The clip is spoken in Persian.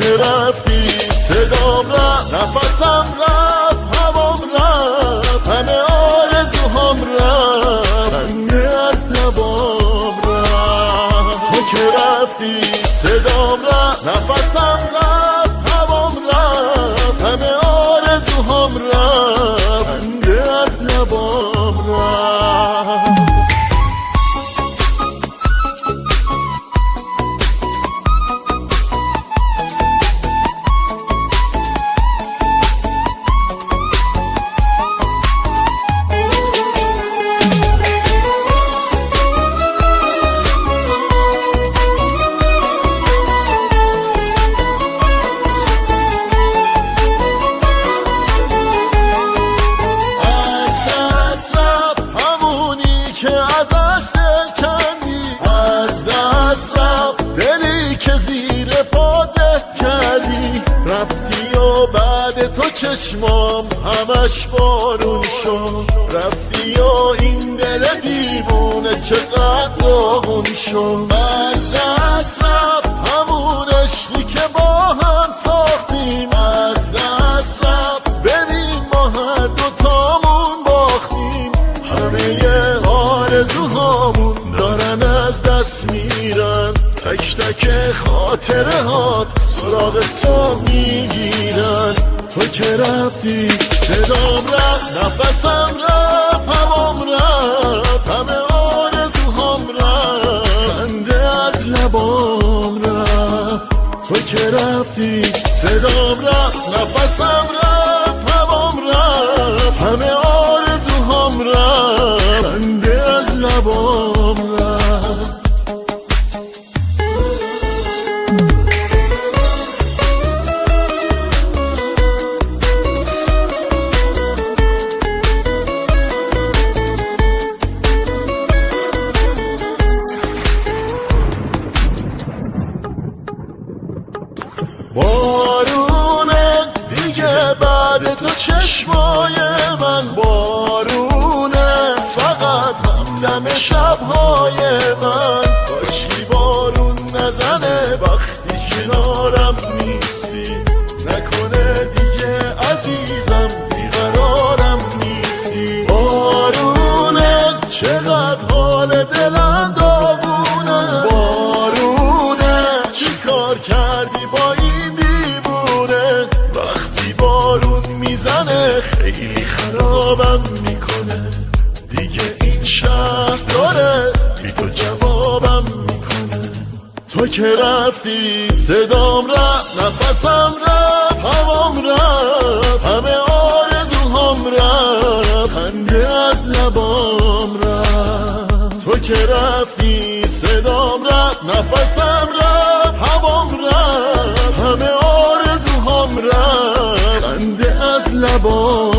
که رفتی صدام رفت، نفسم رفت، هوام رفت، همه آرزوهام رفت، خنده از لبام رفت. تو که رفتی صدام رفت، نفسم رفت، هوام رفت، همه آرزوهام رفت، خنده از لبام رفت. رفتی و بعد تو چشمام همش بارون شد، رفتی و این دل دیوونه چقدر داغون شد. از دست رفت همون عشقی که با هم ساختیم، از دست رفت ببین ما هر دوتامون باختیم، همه آرزوهامون دارن از دست میرن، تک تک خاطره هات سراغ تو میگیرن. تو که رفتی صدام رفت، نفسم رفت، هوام رفت، همه آرزوهام رفت، خنده از لبام رفت. تو که رفتی صدام رفت، نفسم رفت، هوام رفت، همه آرزوهام رفت، خنده از لبام رفت. بارونه دیگه بعد تو چشمای من، بارونه فقط همدم شبهای من، کاشکی بارون نزنه وقتی کنارم نیستی، نکنه دیگه عزیزم بیقرارم نیستی. بارونه چقدر حال دلم داغونه، بارونه چی کار کردی با این دیوونه، وقتی بارون میزنه خیلی خرابم میکنه، دیگه این شهر داره بی تو جوابم میکنه. تو که رفتی صدام رفت، نفسم رفت، هوام رفت، همه آرزوهام رفت، خنده از لبام رفت. تو که رفتی صدام رفت، نفسم رفت، هوام رفت، همه آرزوهام رفت، خنده از لبام